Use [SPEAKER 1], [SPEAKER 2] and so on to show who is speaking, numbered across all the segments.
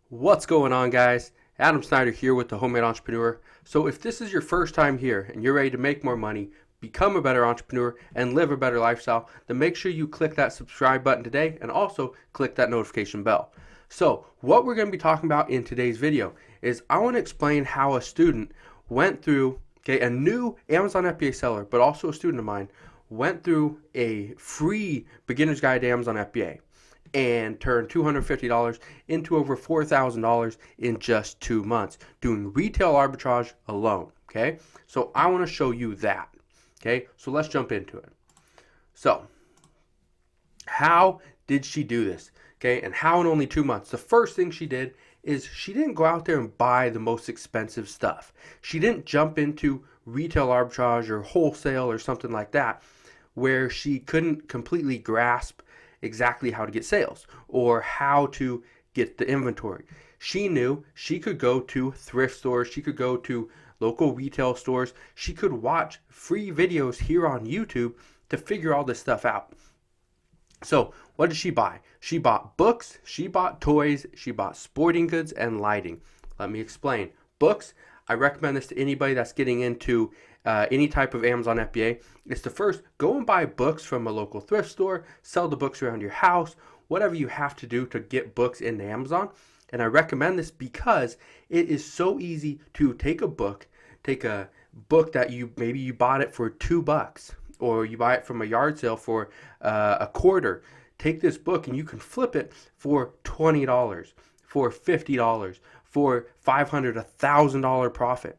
[SPEAKER 1] What's going on, guys? Adam Snyder here with the Homemade Entrepreneur. So if this is your first time here and you're ready to make more money, become a better entrepreneur, and live a better lifestyle, then make sure you click that subscribe button today and also click that notification bell. So what we're going to be talking about in today's video is I want to explain how a student went through, a new Amazon FBA seller, but also a student of mine, went through a free beginner's guide to Amazon FBA and turned $250 into over $4,000 in just 2 months doing retail arbitrage alone. Okay, so I want to show you that. Okay, so let's jump into it. So how did she do this? Okay, and how in only 2 months? The first thing she did is she didn't go out there and buy the most expensive stuff. She didn't jump into retail arbitrage or wholesale or something like that where she couldn't completely grasp exactly how to get sales or how to get the inventory. She knew she could go to thrift stores, she could go to local retail stores, she could watch free videos here on YouTube to figure all this stuff out. So what did she buy? She bought books, she bought toys, she bought sporting goods and lighting. Let me explain. Books, I recommend this to anybody that's getting into any type of Amazon FBA. Is to first go and buy books from a local thrift store, sell the books around your house, whatever you have to do to get books into Amazon. And I recommend this because it is so easy to take a book that maybe you bought it for $2 or you buy it from a yard sale for a quarter. Take this book and you can flip it for $20, for $50, for $500, $1,000 profit.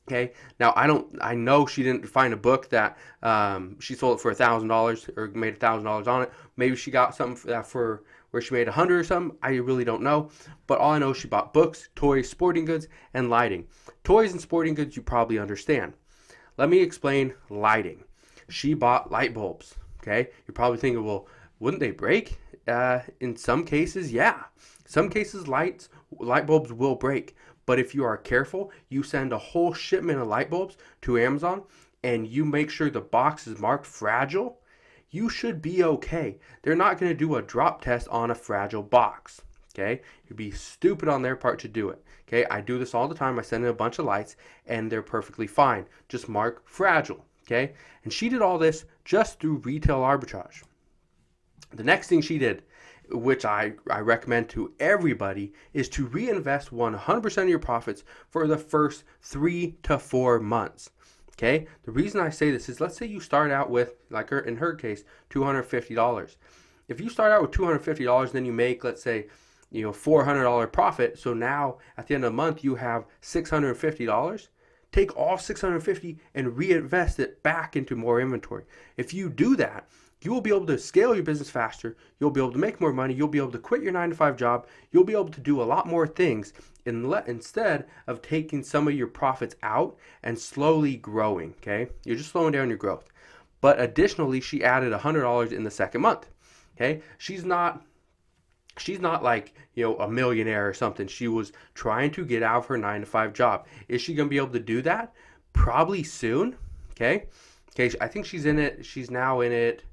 [SPEAKER 1] Okay, now I know she didn't find a book that she sold it for $1,000 or made $1,000 on it. Maybe she got something for where she made $100 or something. I really don't know, but all I know is she bought books, toys, sporting goods, and lighting. Toys and sporting goods you probably understand. Let me explain lighting. She bought light bulbs. Okay, you're probably thinking, well, wouldn't they break? In some cases, yeah. Some cases light bulbs will break. But if you are careful, you send a whole shipment of light bulbs to Amazon and you make sure the box is marked fragile, you should be okay. They're not going to do a drop test on a fragile box. Okay, it'd be stupid on their part to do it. Okay, I do this all the time. I send in a bunch of lights and they're perfectly fine. Just mark fragile. Okay, and she did all this just through retail arbitrage. The next thing she did, which I recommend to everybody, is to reinvest 100% of your profits for the first 3 to 4 months. Okay, the reason I say this is, let's say you start out with, like in her case, $250. If you start out with $250, then you make, let's say, $400 profit. So now at the end of the month you have $650. Take all $650 and reinvest it back into more inventory. If you do that, you will be able to scale your business faster. You'll be able to make more money. You'll be able to quit your 9-to-5 job. You'll be able to do a lot more things instead of taking some of your profits out and slowly growing. Okay, you're just slowing down your growth. But additionally, she added $100 in the second month. Okay, she's not like, a millionaire or something. She was trying to get out of her 9-to-5 job. Is she going to be able to do that? Probably soon. Okay, I think she's now in it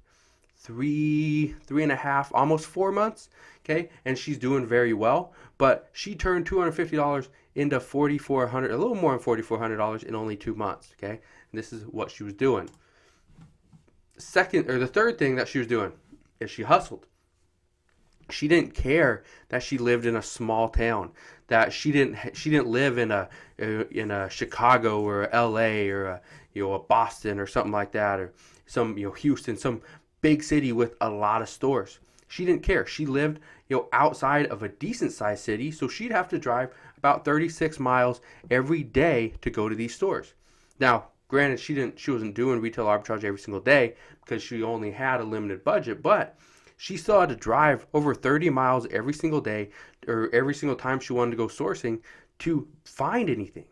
[SPEAKER 1] 3.5, almost 4 months. Okay, and she's doing very well. But she turned $250 into $4,400, a little more than $4,400 in only 2 months. Okay, and this is what she was doing. The third thing that she was doing is she hustled. She didn't care that she lived in a small town, that she didn't live in a Chicago or LA or a Boston or something like that, or some Houston, some big city with a lot of stores. She didn't care. She lived outside of a decent sized city, so she'd have to drive about 36 miles every day to go to these stores. Now, granted, she wasn't doing retail arbitrage every single day because she only had a limited budget, but she still had to drive over 30 miles every single day or every single time she wanted to go sourcing to find anything.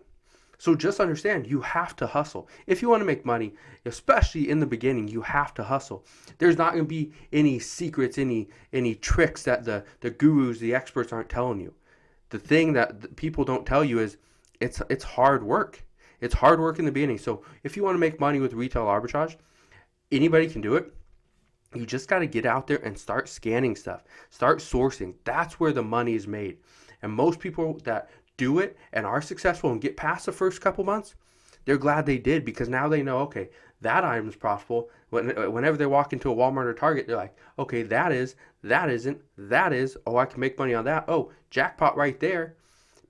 [SPEAKER 1] So just understand, you have to hustle. If you want to make money, especially in the beginning, you have to hustle. There's not going to be any secrets, any tricks that the gurus, the experts aren't telling you. The thing that people don't tell you is it's hard work. It's hard work in the beginning. So if you want to make money with retail arbitrage, anybody can do it. You just got to get out there and start scanning stuff, start sourcing. That's where the money is made. And most people that do it and are successful and get past the first couple months, they're glad they did, because now they know, okay, that item is profitable. Whenever they walk into a Walmart or Target, they're like, okay, that is, that isn't, that is, oh, I can make money on that. Oh, jackpot right there,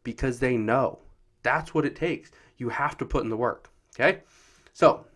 [SPEAKER 1] because they know. That's what it takes. You have to put in the work, okay? So,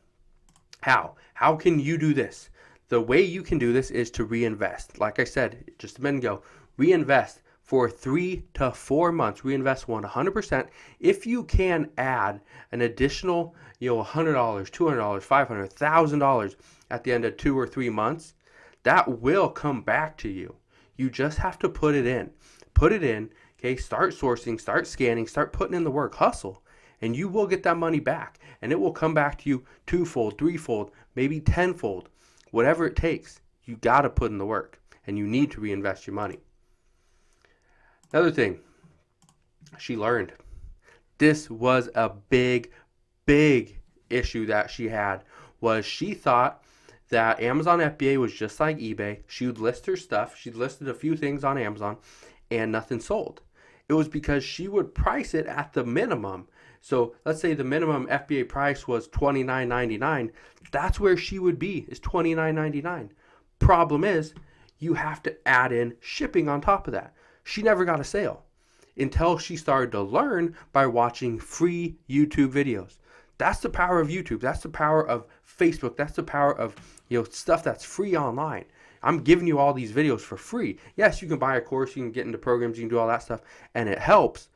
[SPEAKER 1] how? How can you do this? The way you can do this is to reinvest. Like I said just a minute ago, reinvest for 3 to 4 months. Reinvest 100%. If you can add an additional, $100, $200, $500, $1,000 at the end of 2 or 3 months, that will come back to you. You just have to put it in. Put it in, okay? Start sourcing, start scanning, start putting in the work, hustle, and you will get that money back. And it will come back to you twofold, threefold, maybe tenfold. Whatever it takes, you got to put in the work, and you need to reinvest your money. Another thing she learned, this was a big issue that she had, was she thought that Amazon FBA was just like eBay. She would list her stuff. She'd listed a few things on Amazon and nothing sold. It was because she would price it at the minimum. So let's say the minimum FBA price was $29.99. That's where she would be, is $29.99. Problem is, you have to add in shipping on top of that. She never got a sale until she started to learn by watching free YouTube videos. That's the power of YouTube. That's the power of Facebook. That's the power of stuff that's free online. I'm giving you all these videos for free. Yes, you can buy a course, you can get into programs, you can do all that stuff, and it helps.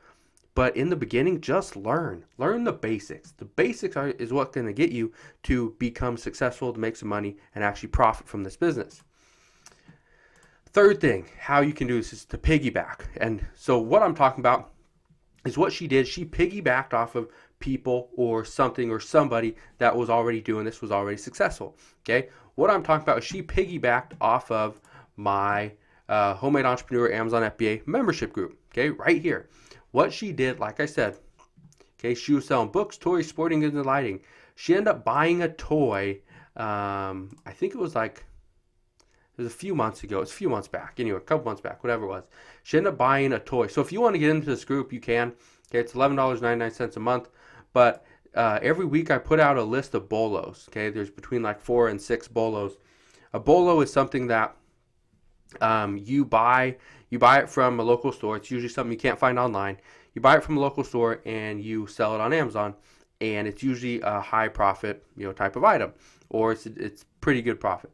[SPEAKER 1] But in the beginning, just learn. Learn the basics. The basics is what's going to get you to become successful, to make some money, and actually profit from this business. Third thing, how you can do this is to piggyback. And so what I'm talking about is what she did. She piggybacked off of people or something or somebody that was already doing this, was already successful. Okay? What I'm talking about is she piggybacked off of my Homemade Entrepreneur Amazon FBA membership group. Okay? Right here. What she did, like I said, okay, she was selling books, toys, sporting goods, and lighting. She ended up buying a toy. I think it was a few months ago. It's a few months back. Anyway, a couple months back, whatever it was. She ended up buying a toy. So if you want to get into this group, you can. Okay, it's $11.99 a month. But every week I put out a list of bolos. Okay, there's between 4 and 6 bolos. A bolo is something that you buy it from a local store. It's usually something you can't find online. You buy it from a local store and you sell it on Amazon, and it's usually a high profit type of item, or it's pretty good profit.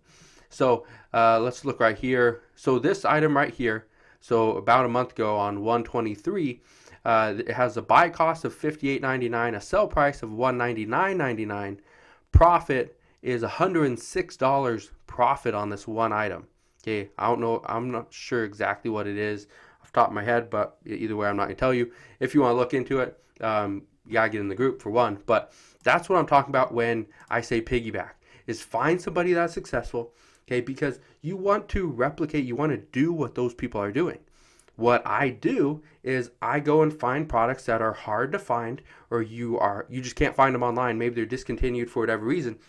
[SPEAKER 1] So let's look right here. So this item right here, so about a month ago on 1/23, it has a buy cost of $58.99, a sell price of $199.99. Profit is $106 profit on this one item. Okay, I don't know, I'm not sure exactly what it is off the top of my head, but either way, I'm not going to tell you. If you want to look into it, you got to get in the group for one. But that's what I'm talking about when I say piggyback, is find somebody that's successful, okay, because you want to replicate, you want to do what those people are doing. What I do is I go and find products that are hard to find, or you just can't find them online. Maybe they're discontinued for whatever reason.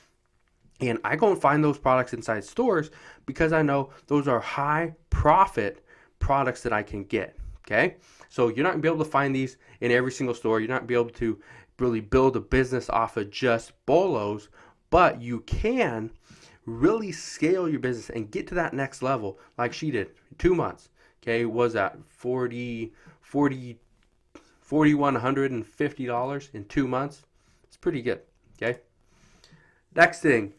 [SPEAKER 1] And I go and find those products inside stores because I know those are high profit products that I can get. Okay. So you're not going to be able to find these in every single store. You're not going to be able to really build a business off of just bolos, but you can really scale your business and get to that next level like she did. 2 months. Okay. Was that $4,150 in 2 months? It's pretty good. Okay. Next thing,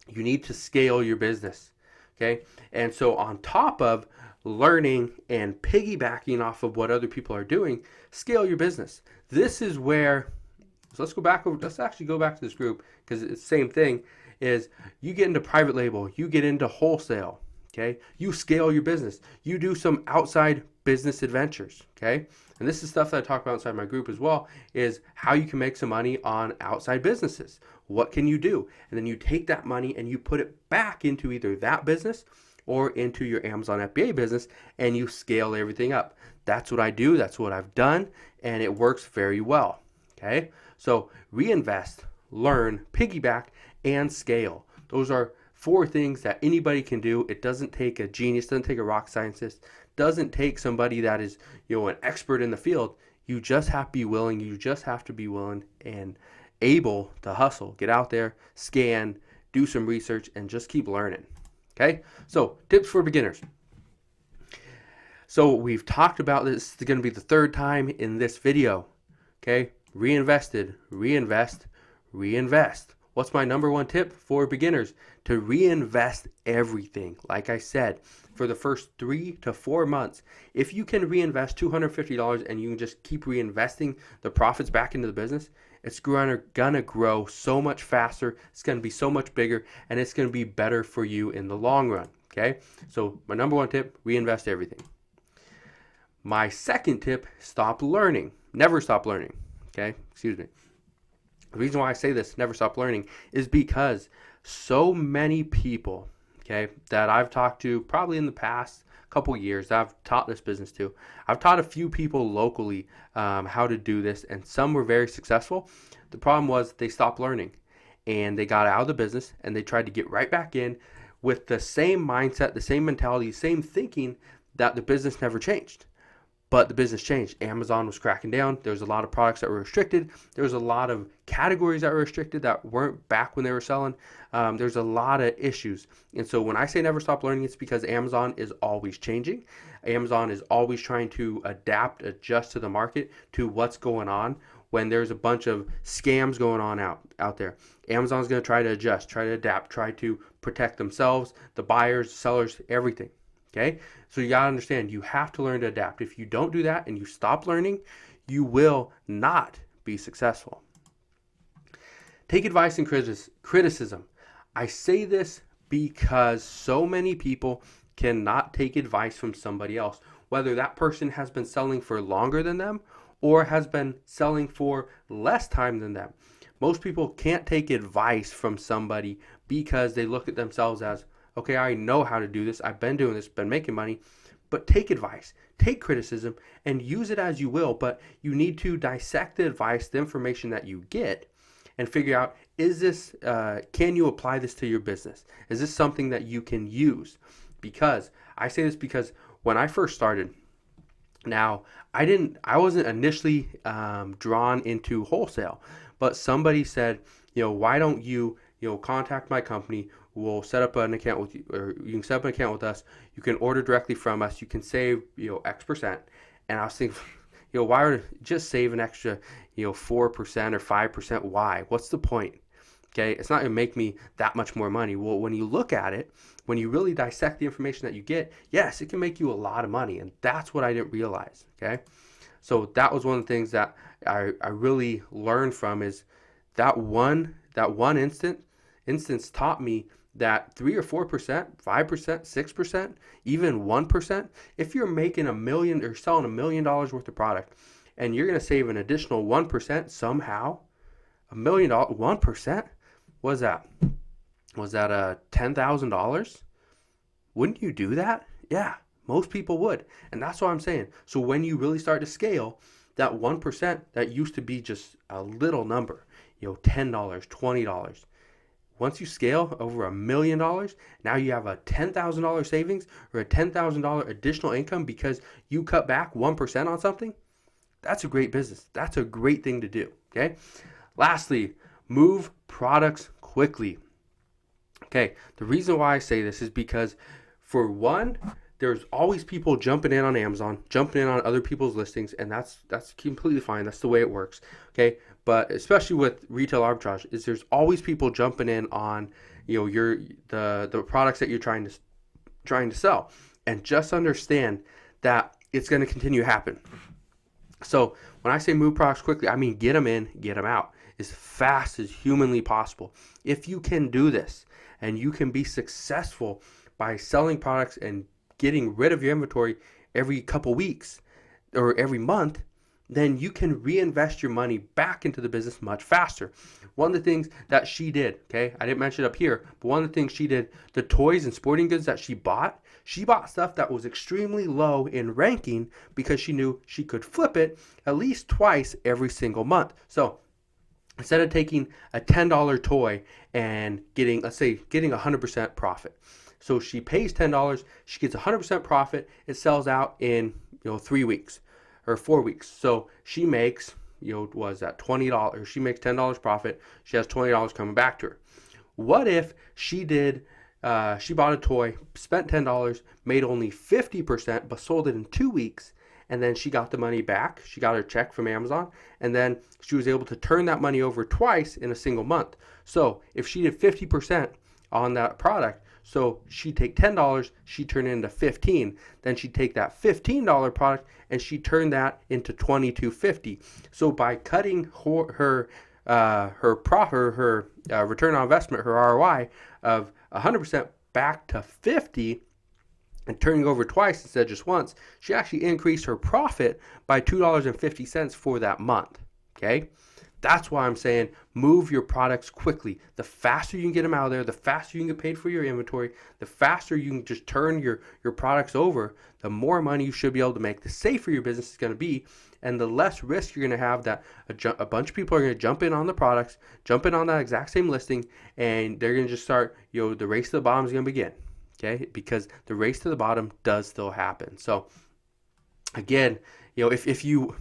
[SPEAKER 1] you need to scale your business, okay? And so on top of learning and piggybacking off of what other people are doing, scale your business. This is where, so let's actually go back to this group, because it's the same thing, is you get into private label, you get into wholesale, okay? You scale your business. You do some outside business adventures, okay? And this is stuff that I talk about inside my group as well, is how you can make some money on outside businesses. What can you do? And then you take that money and you put it back into either that business or into your Amazon FBA business, and you scale everything up. That's what I do. That's what I've done, and it works very well, okay? So reinvest, learn, piggyback, and scale. Those are 4 things that anybody can do. It doesn't take a genius, doesn't take a rock scientist, doesn't take somebody that is, an expert in the field. You just have to be willing. You just have to be willing and able to hustle. Get out there, scan, do some research, and just keep learning. Okay? So, tips for beginners. So, we've talked about this. This is going to be the 3rd time in this video. Okay? Reinvested, reinvest, reinvest. What's my number 1 tip for beginners? To reinvest everything. Like I said, for the first 3 to 4 months, if you can reinvest $250 and you can just keep reinvesting the profits back into the business, it's gonna grow so much faster. It's gonna be so much bigger, and it's gonna be better for you in the long run. Okay? So my number 1 tip, reinvest everything. My 2nd tip, stop learning. Never stop learning. Okay? Excuse me. The reason why I say this, never stop learning, is because so many people, okay, that I've talked to probably in the past couple years that I've taught this business to. I've taught a few people locally how to do this, and some were very successful. The problem was they stopped learning, and they got out of the business, and they tried to get right back in with the same mindset, the same mentality, same thinking, that the business never changed. But the business changed. Amazon was cracking down. There was a lot of products that were restricted. There was a lot of categories that were restricted that weren't back when they were selling. There's a lot of issues. And so when I say never stop learning, it's because Amazon is always changing. Amazon is always trying to adapt, adjust to the market, to what's going on. When there's a bunch of scams going on out there, Amazon's going to try to adjust, try to adapt, try to protect themselves, the buyers, sellers, everything. Okay, so you gotta understand, you have to learn to adapt. If you don't do that and you stop learning, you will not be successful. Take advice and criticism. I say this because so many people cannot take advice from somebody else, whether that person has been selling for longer than them or has been selling for less time than them. Most people can't take advice from somebody because they look at themselves as, okay, I know how to do this. I've been doing this, been making money. But take advice, take criticism, and use it as you will. But you need to dissect the advice, the information that you get, and figure out, is this, can you apply this to your business? Is this something that you can use? Because I say this because when I first started, now I wasn't initially drawn into wholesale, but somebody said, why don't you, contact my company. We'll set up an account with you, or you can set up an account with us. You can order directly from us. You can save, X%. And I was thinking, why would just save an extra, 4% or 5%? Why? What's the point? Okay, it's not going to make me that much more money. Well, when you look at it, when you really dissect the information that you get, yes, it can make you a lot of money. And that's what I didn't realize. Okay, so that was one of the things that I really learned from, is that one instance taught me that 3 or 4%, 5%, 6%, even 1%, if you're making $1 million or selling $1 million worth of product, and you're going to save an additional 1% somehow, $1 million, 1%, was that $10,000? Wouldn't you do that? Yeah, most people would. And that's what I'm saying. So when you really start to scale, that 1% that used to be just a little number, $10, $20. Once you scale over $1 million, now you have a $10,000 savings or a $10,000 additional income because you cut back 1% on something. That's a great business. That's a great thing to do. Okay. Lastly, move products quickly. Okay. The reason why I say this is because, for one, there's always people jumping in on Amazon, jumping in on other people's listings, and that's completely fine. That's the way it works. Okay. But especially with retail arbitrage, is there's always people jumping in on, the products that you're trying to sell. And just understand that it's going to continue to happen. So when I say move products quickly, I mean get them in, get them out as fast as humanly possible. If you can do this and you can be successful by selling products and getting rid of your inventory every couple weeks or every month, then you can reinvest your money back into the business much faster. One of the things that she did, okay, I didn't mention it up here, but one of the things she did, the toys and sporting goods that she bought stuff that was extremely low in ranking because she knew she could flip it at least twice every single month. So instead of taking a $10 toy and getting, let's say, getting 100% profit. So she pays $10, she gets 100% profit. It sells out in 3 weeks or 4 weeks. So she makes was that $20? She makes $10 profit. She has $20 coming back to her. What if she did? She bought a toy, spent $10, made only 50%, but sold it in 2 weeks. And then she got the money back. She got her check from Amazon, and then she was able to turn that money over twice in a single month. So if she did 50% on that product, so she'd take $10, she'd turn it into 15. Then she'd take that $15 product and she'd turn that into $22.50. So by cutting her return on investment, her ROI of 100% back to 50, and turning over twice instead of just once, she actually increased her profit by $2.50 for that month. Okay? That's why I'm saying move your products quickly. The faster you can get them out of there, the faster you can get paid for your inventory, the faster you can just turn your products over, the more money you should be able to make, the safer your business is going to be, and the less risk you're going to have that a bunch of people are going to jump in on the products, jump in on that exact same listing, and they're going to just start, the race to the bottom is going to begin. Okay, because the race to the bottom does still happen. So again, if you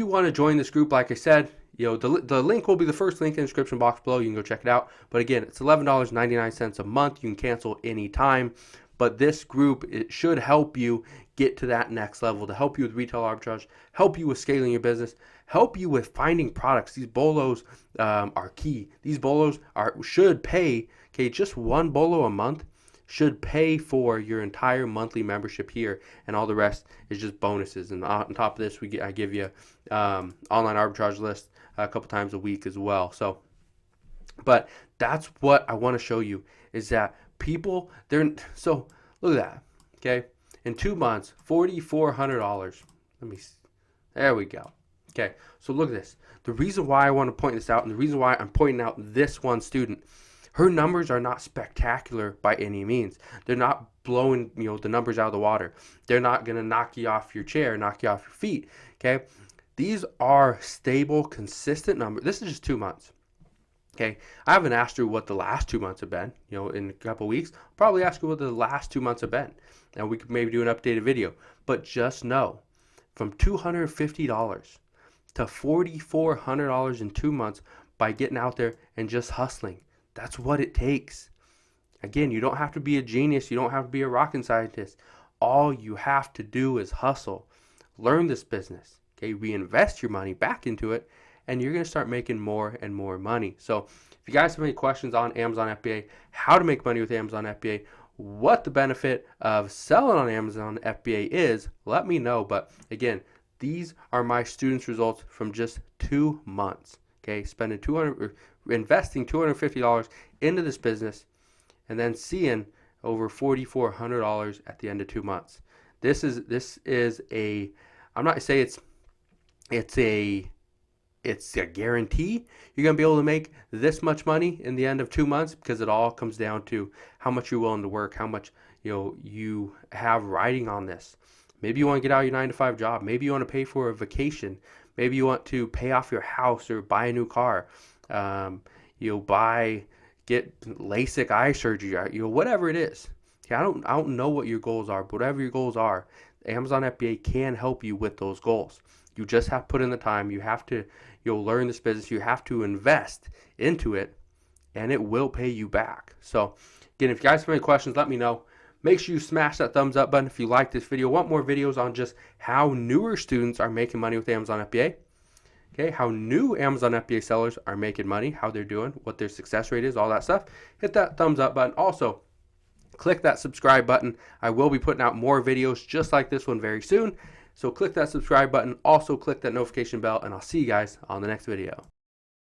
[SPEAKER 1] want to join this group, like I said, the link will be the first link in the description box below. You can go check it out. But again, it's $11.99 a month. You can cancel anytime. But this group, it should help you get to that next level, to help you with retail arbitrage, help you with scaling your business, help you with finding products. These bolos are key. These bolos should pay. Okay, just one bolo a month should pay for your entire monthly membership here, and all the rest is just bonuses. And on top of this, I give you online arbitrage list a couple times a week as well. So, but that's what I want to show you, is that people, so look at that. Okay, in 2 months, $4,400. There we go. Okay, so look at this. The reason why I want to point this out, and the reason why I'm pointing out this one student, her numbers are not spectacular by any means. They're not blowing, the numbers out of the water. They're not going to knock you off your chair, knock you off your feet. Okay, these are stable, consistent numbers. This is just 2 months. Okay, I haven't asked her what the last 2 months have been. In a couple of weeks, I'll probably ask her what the last 2 months have been, and we could maybe do an updated video. But just know, from $250 to $4,400 in 2 months by getting out there and just hustling. That's what it takes. Again, you don't have to be a genius. You don't have to be a rocket scientist. All you have to do is hustle. Learn this business. Okay, reinvest your money back into it, and you're going to start making more and more money. So if you guys have any questions on Amazon FBA, how to make money with Amazon FBA, what the benefit of selling on Amazon FBA is, let me know. But again, these are my students' results from just 2 months. Okay, investing $250 into this business, and then seeing over $4,400 at the end of 2 months. This is a, I'm not saying it's a guarantee you're gonna be able to make this much money in the end of 2 months, because it all comes down to how much you're willing to work, how much you have riding on this. Maybe you want to get out of your 9-to-5 job. Maybe you want to pay for a vacation. Maybe you want to pay off your house or buy a new car. Get LASIK eye surgery. Whatever it is. Okay, I don't know what your goals are, but whatever your goals are, Amazon FBA can help you with those goals. You just have to put in the time. You have to learn this business. You have to invest into it, and it will pay you back. So again, if you guys have any questions, let me know. Make sure you smash that thumbs up button if you like this video. Want more videos on just how newer students are making money with Amazon FBA. Okay, how new Amazon FBA sellers are making money, how they're doing, what their success rate is, all that stuff. Hit that thumbs up button. Also, click that subscribe button. I will be putting out more videos just like this one very soon. So click that subscribe button. Also click that notification bell, and I'll see you guys on the next video.